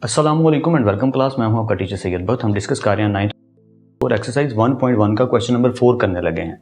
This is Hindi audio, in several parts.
अस्सलामुअलैकुम एंड वेलकम क्लास। मैं हूं आपका टीचर सैयद बख्त। हम डिस्कस कर रहे हैं 9th और एक्सरसाइज 1.1 का क्वेश्चन नंबर 4 करने लगे हैं।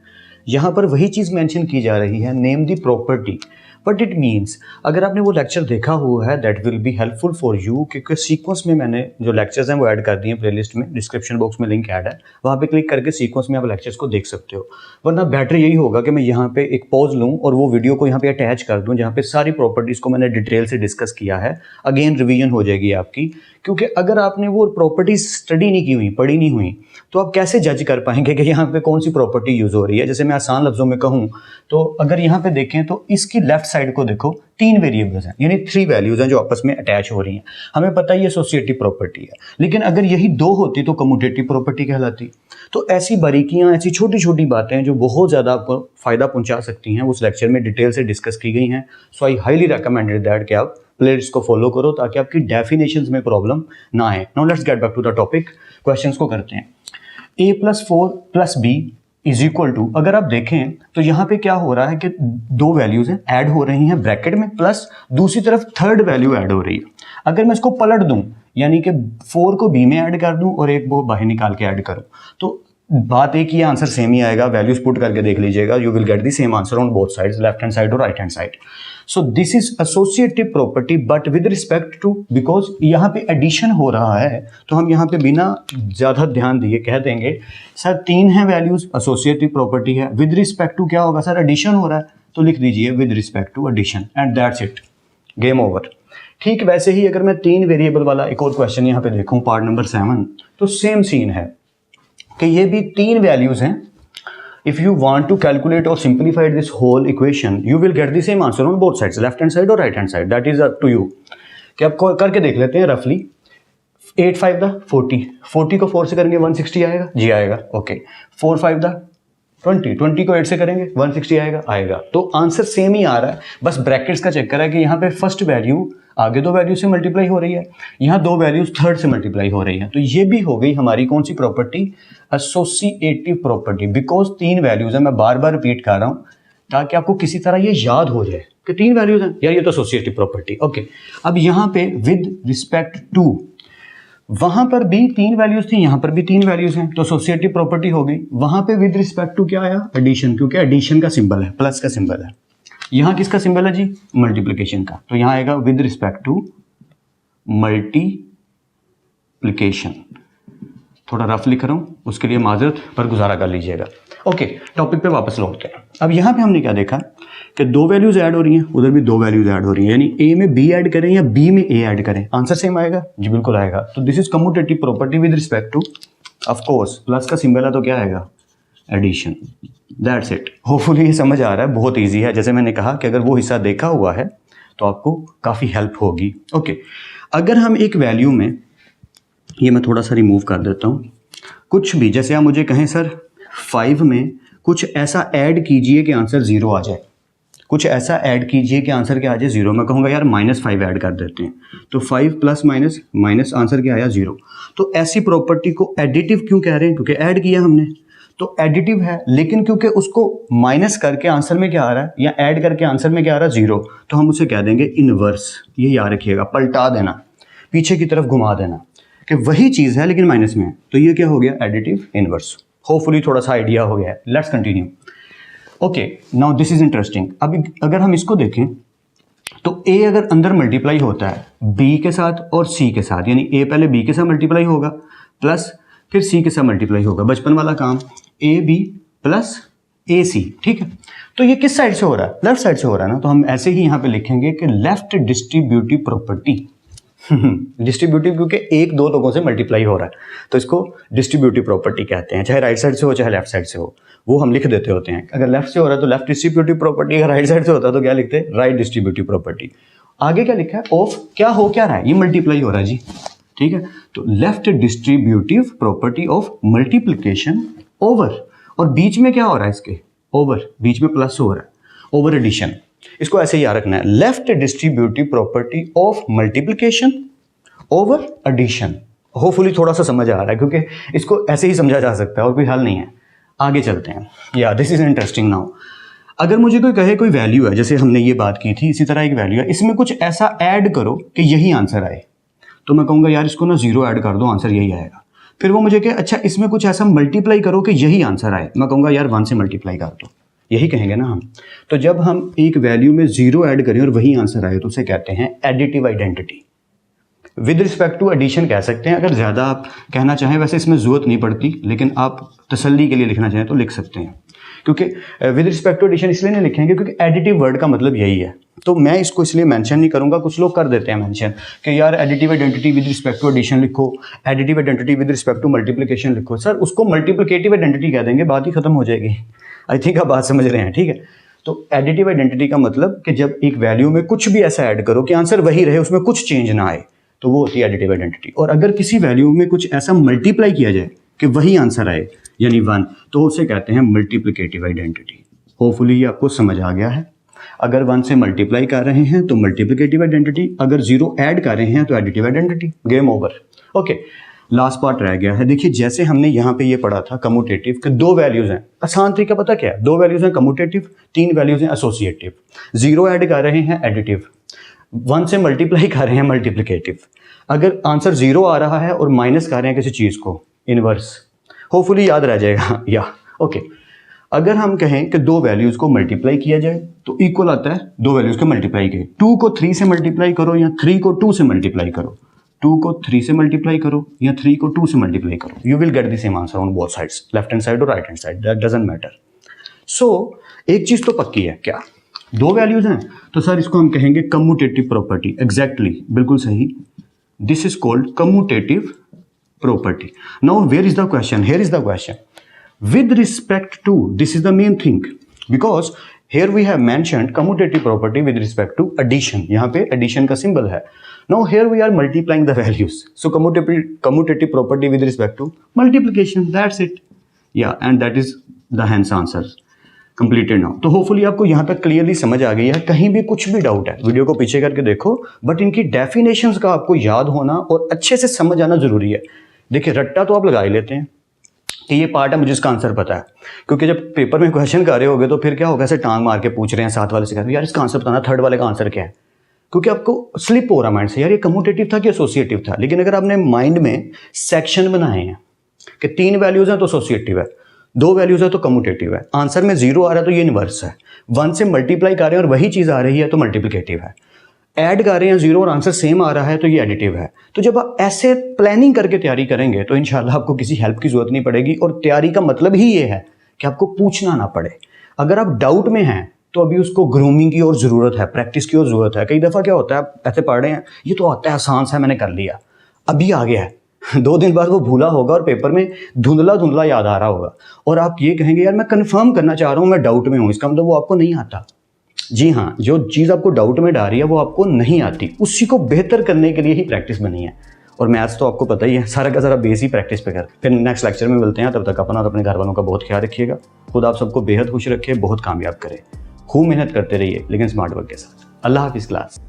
यहाँ पर वही चीज़ मेंशन की जा रही है, name the property. But it means अगर आपने वो लेक्चर देखा हुआ है that will be helpful for you, क्योंकि सीक्वेंस में मैंने जो लेक्चर्स हैं वो ऐड कर दिए हैं प्लेलिस्ट में। डिस्क्रिप्शन बॉक्स में लिंक ऐड है, वहाँ पे क्लिक करके सीक्वेंस में आप लेक्चर्स को देख सकते हो। वरना बेटर यही होगा कि मैं यहाँ पे एक पॉज लूँ और वो वीडियो को यहाँ पे अटैच कर दूँ जहाँ पे सारी प्रॉपर्टीज़ को मैंने डिटेल से डिस्कस किया है। अगेन रिवीजन हो जाएगी आपकी, क्योंकि अगर आपने वो प्रॉपर्टीज स्टडी नहीं की हुई, पढ़ी नहीं हुई, तो आप कैसे जज कर पाएंगे कि यहाँ पे कौन सी प्रॉपर्टी यूज हो रही है। जैसे मैं आसान लफ्जों में कहूँ तो अगर यहाँ पे देखें तो इसकी लेफ्ट साइड को देखो, 3 वेरिएबल्स हैं, यानी 3 वैल्यूज हैं जो आपस में अटैच हो रही हैं। हमें पता है ये एसोसिएटिव प्रॉपर्टी है, लेकिन अगर यही 2 होती तो कम्यूटेटिव प्रॉपर्टी कहलाती। तो ऐसी बारीकियां, ऐसी छोटी छोटी बातें जो बहुत ज़्यादा आपको फ़ायदा पहुंचा सकती हैं, उस लेक्चर में डिटेल से डिस्कस की गई हैं। सो आई हाईली रिकमेंडेड दैट कि आप प्लेलिस्ट को फॉलो करो ताकि आपकी डेफिनेशंस में प्रॉब्लम ना आए। Now let's get back to the topic. Questions को करते हैं। a+4+b इज इक्वल टू, अगर आप देखें तो यहाँ पे क्या हो रहा है कि 2 वैल्यूज हैं ऐड हो रही हैं ब्रैकेट में, प्लस दूसरी तरफ 3rd वैल्यू ऐड हो रही है। अगर मैं इसको पलट दूं, यानी कि 4 को b में ऐड कर दूं और एक वो बाहर निकाल के ऐड करूं, तो बात एक ही, आंसर सेम ही आएगा। वैल्यूज पुट करके देख लीजिएगा, you will get the same answer on both sides, left hand side और right hand side. So this is associative property but with respect to, because यहाँ पे एडिशन हो रहा है तो हम यहाँ पे बिना ज़्यादा ध्यान दिए कह देंगे सर 3 है वैल्यूज, एसोसिएटिव प्रॉपर्टी है। विद रिस्पेक्ट टू क्या होगा सर, एडिशन हो रहा है, तो लिख दीजिए with respect to addition and that's it, game over. ठीक वैसे ही अगर मैं 3 वेरिएबल वाला एक और क्वेश्चन यहाँ पे देखूँ, पार्ट नंबर 7, तो सेम सीन है कि ये भी 3 वैल्यूज हैं। If you want to calculate or simplify this whole equation, you will get the same answer on both sides, left hand side और right hand side. That is up to you. कि आप करके देख लेते हैं रफली। 8 5 दा 40, 40 को 4 से करेंगे 160 आएगा जी, आएगा। ओके, 4 5 दा 20, 20 को 8 से करेंगे 160 आएगा, आएगा। तो आंसर सेम ही आ रहा है, बस ब्रैकेट्स का चक्कर है कि यहाँ पे फर्स्ट वैल्यू आगे 2 वैल्यू से मल्टीप्लाई हो रही है, यहाँ 2 वैल्यूज 3rd से मल्टीप्लाई हो रही है। तो ये भी हो गई हमारी कौन सी property, associative property. Because 3 values है, मैं बार बार रिपीट कर रहा हूँ ताकि आपको किसी तरह ये याद हो जाए कि 3 वैल्यूज हैं यार, ये तो एसोसिएटिव प्रॉपर्टी। ओके, अब यहाँ पे विद रिस्पेक्ट टू, वहां पर भी 3 वैल्यूज थी, यहां पर भी 3 वैल्यूज हैं, तो एसोसिएटिव प्रॉपर्टी हो गई। वहां पे विद रिस्पेक्ट टू क्या आया, एडिशन, क्योंकि एडिशन का सिंबल है, प्लस का सिंबल है। यहां किसका सिंबल है जी, मल्टीप्लिकेशन का, तो यहां आएगा विद रिस्पेक्ट टू मल्टीप्लिकेशन। थोड़ा रफ लिख रहा हूं, उसके लिए माजरत, पर गुजारा कर लीजिएगा। ओके, टॉपिक पे वापस लौटते हैं। अब यहां पे हमने क्या देखा कि 2 वैल्यूज ऐड हो रही हैं, उधर भी 2 वैल्यूज ऐड हो रही हैं, यानी ए में बी ऐड करें या बी में ए ऐड करें, आंसर सेम आएगा जी, बिल्कुल आएगा। तो this is commutative property with respect to, of course plus का सिंबल है तो क्या आएगा, एडिशन। That's it. होपफुली ये समझ आ रहा है, बहुत ईजी है। जैसे मैंने कहा कि अगर वो हिस्सा देखा हुआ है तो आपको काफ़ी हेल्प होगी। ओके, अगर हम एक वैल्यू में, ये मैं थोड़ा सा रिमूव कर देता हूँ, कुछ भी, जैसे आप मुझे कहें सर 5 में कुछ ऐसा ऐड कीजिए कि आंसर 0 आ जाए, कुछ ऐसा ऐड कीजिए कि आंसर क्या आ जाए, 0। मैं कहूँगा यार -5 ऐड कर देते हैं, तो 5 प्लस माइनस माइनस, आंसर क्या आया, 0। तो ऐसी प्रॉपर्टी को एडिटिव क्यों कह रहे हैं, क्योंकि ऐड किया हमने तो एडिटिव है, लेकिन क्योंकि उसको माइनस करके आंसर में क्या आ रहा है या ऐड करके आंसर में क्या आ रहा है, 0, तो हम उसे कह देंगे इनवर्स। ये याद रखिएगा, पलटा देना, पीछे की तरफ घुमा देना कि वही चीज़ है लेकिन माइनस में है, तो ये क्या हो गया, एडिटिव इनवर्स। होपफुली थोड़ा सा आइडिया हो गया है। Let's continue. Okay, now this is interesting. अब अगर हम इसको देखें तो ए अगर अंदर मल्टीप्लाई होता है बी के साथ और सी के साथ, यानी ए पहले बी के साथ मल्टीप्लाई होगा प्लस फिर सी के साथ मल्टीप्लाई होगा, बचपन वाला काम, ए बी प्लस ए सी, ठीक है। तो ये किस साइड से हो रहा है, लेफ्ट साइड से हो रहा है ना, तो हम ऐसे ही यहाँ पे लिखेंगे कि लेफ्ट डिस्ट्रीब्यूटिव प्रॉपर्टी। डिस्ट्रीब्यूटिव क्योंकि 1-2 लोगों से मल्टीप्लाई हो रहा है, तो इसको डिस्ट्रीब्यूटिव प्रॉपर्टी कहते हैं, चाहे राइट साइड से हो चाहे लेफ्ट साइड से हो, वो हम लिख देते होते हैं। अगर लेफ्ट से हो रहा है तो लेफ्ट डिस्ट्रीब्यूटिव प्रॉपर्टी, अगर राइट साइड से होता है तो क्या लिखते हैं, राइट डिस्ट्रीब्यूटिव प्रॉपर्टी। आगे क्या लिखा है, ऑफ, क्या हो क्या रहा है, ये मल्टीप्लाई हो रहा है जी, ठीक है। तो left distributive property of multiplication over, और बीच में क्या हो रहा है इसके, ओवर, बीच में प्लस हो रहा है, ओवर एडिशन। इसको ऐसे ही याद रखना है, left distributive property of multiplication over addition. Hopefully थोड़ा सा समझ आ रहा है, क्योंकि इसको ऐसे ही समझा जा सकता है और कोई हल नहीं है। आगे चलते हैं, या दिस इज इंटरेस्टिंग। नाउ अगर मुझे कोई कहे कोई वैल्यू है, जैसे हमने ये बात की थी, इसी तरह एक वैल्यू है, इसमें कुछ ऐसा ऐड करो कि यही आंसर आए, तो मैं कहूँगा यार इसको ना 0 ऐड कर दो, आंसर यही आएगा। फिर वो मुझे कहे अच्छा इसमें कुछ ऐसा मल्टीप्लाई करो कि यही आंसर आए, मैं कहूँगा यार 1 से मल्टीप्लाई कर दो, यही कहेंगे ना हम। तो जब हम एक वैल्यू में 0 ऐड करें और वही आंसर आए तो उसे कहते हैं additive identity. With respect to addition कह सकते हैं, अगर ज़्यादा आप कहना चाहें, वैसे इसमें ज़रूरत नहीं पड़ती, लेकिन आप तसल्ली के लिए लिखना चाहें तो लिख सकते हैं, क्योंकि विद रिस्पेक्ट टू एडिशन इसलिए नहीं लिखेंगे क्योंकि एडिटिव वर्ड का मतलब यही है। तो मैं इसको इसलिए मेंशन नहीं करूंगा, कुछ लोग कर देते हैं मेंशन कि यार additive identity with respect to addition लिखो, additive identity with respect to multiplication लिखो। सर उसको मल्टीप्लिकेटिव आइडेंटिटी कह देंगे, बात ही खत्म हो जाएगी। आई थिंक आप बात समझ रहे हैं, ठीक है। तो एडिटिव आइडेंटिटी का मतलब कि जब एक वैल्यू में कुछ भी ऐसा ऐड करो कि आंसर वही रहे, उसमें कुछ चेंज ना आए, तो वो होती है एडिटिव आइडेंटिटी। और अगर किसी वैल्यू में कुछ ऐसा मल्टीप्लाई किया जाए कि वही आंसर आए यानी 1, तो उसे कहते हैं मल्टीप्लिकेटिव आइडेंटिटी। होपफुली ये आपको समझ आ गया है। अगर 1 से मल्टीप्लाई कर रहे हैं तो मल्टीप्लिकेटिव आइडेंटिटी, अगर 0 ऐड कर रहे हैं तो additive identity. Game over. Okay, last part रह गया है। देखिए जैसे हमने यहाँ पे ये पढ़ा था कम्यूटेटिव के 2 वैल्यूज हैं। आसान तरीका पता क्या है, 2 वैल्यूज हैं कम्यूटेटिव, 3 वैल्यूज हैं एसोसिएटिव। 0 ऐड कर रहे हैं एडिटिव, 1 से मल्टीप्लाई कर रहे हैं मल्टीप्लिकेटिव। अगर आंसर 0 आ रहा है और माइनस कर रहे हैं किसी चीज़ को, इनवर्स। होपफुली याद रह जाएगा या ओके। अगर हम कहें कि 2 वैल्यूज को मल्टीप्लाई किया जाए तो इक्वल आता है 2 वैल्यूज को मल्टीप्लाई किए। 2 को 3 से मल्टीप्लाई करो या 3 को 2 से मल्टीप्लाई करो, 2 को 3 से मल्टीप्लाई करो या 3 को 2 से मल्टीप्लाई करो, you will get the same answer on both sides, left hand side और right hand side, that doesn't matter. So एक चीज़ तो पक्की है, क्या 2 वैल्यूज हैं, तो सर इसको हम कहेंगे कम्यूटेटिव प्रॉपर्टी। एग्जैक्टली, बिल्कुल सही, this is called commutative property. Now where is the question? Here is the question. With respect to, this is the main thing, because here we have mentioned commutative property with respect to addition. यहाँ पे addition का symbol है. Now here we are multiplying the values. So commutative property with respect to multiplication. That's it. Yeah, and that is the hence answer. Completed now. तो होपफुली आपको यहाँ तक क्लियरली समझ आ गई है। कहीं भी कुछ भी डाउट है वीडियो को पीछे करके देखो, बट इनकी डेफिनेशंस का आपको याद होना और अच्छे से समझ आना जरूरी है। देखिए रट्टा तो आप लगा ही लेते हैं कि ये पार्ट है, मुझे इसका आंसर पता है, क्योंकि जब पेपर में क्वेश्चन कर रहे होगे तो फिर क्या होगा, ऐसे टांग मार के पूछ रहे हैं, साथ वाले से कह रहे हैं यार इसका आंसर बताना, थर्ड वाले का आंसर क्या है, क्योंकि आपको स्लिप हो रहा माइंड से यार ये कम्यूटेटिव था कि एसोसिएटिव था। लेकिन अगर आपने माइंड में सेक्शन बनाए हैं कि 3 वैल्यूज हैं तो एसोसिएटिव है, 2 वैल्यूज है तो कम्यूटेटिव है, आंसर में 0 आ रहा है तो ये इनवर्स है, 1 से मल्टीप्लाई कर रहे हैं और वही चीज़ आ रही है तो मल्टीप्लिकेटिव है, ऐड कर रहे हैं 0 और आंसर सेम आ रहा है तो ये एडिटिव है। तो जब आप ऐसे प्लानिंग करके तैयारी करेंगे तो इंशाल्लाह आपको किसी हेल्प की जरूरत नहीं पड़ेगी, और तैयारी का मतलब ही ये है कि आपको पूछना ना पड़े। अगर आप डाउट में हैं तो अभी उसको ग्रूमिंग की और ज़रूरत है, प्रैक्टिस की और ज़रूरत है। कई दफ़ा क्या होता है, आप ऐसे पढ़ रहे हैं ये तो आता है, आसान सा, मैंने कर लिया, अभी आ गया है 2 दिन बाद वो भूला होगा और पेपर में धुंधला धुंधला याद आ रहा होगा, और आप ये कहेंगे यार मैं कंफर्म करना चाह रहा हूँ, मैं डाउट में हूँ, इसका मतलब वो आपको नहीं आता। जी हाँ, जो चीज़ आपको डाउट में डाल रही है वो आपको नहीं आती, उसी को बेहतर करने के लिए ही प्रैक्टिस बनी है। और मैथ्स तो आपको पता ही है, सारा का सारा बेस ही प्रैक्टिस पे कर। फिर नेक्स्ट लेक्चर में मिलते हैं, तब तक अपना और अपने घर वालों का बहुत ख्याल रखिएगा। खुद आप सबको बेहद खुश रखे, बहुत कामयाब करे, खूब मेहनत करते रहिए लेकिन स्मार्ट वर्क के साथ। अल्लाह हाफिज़ क्लास।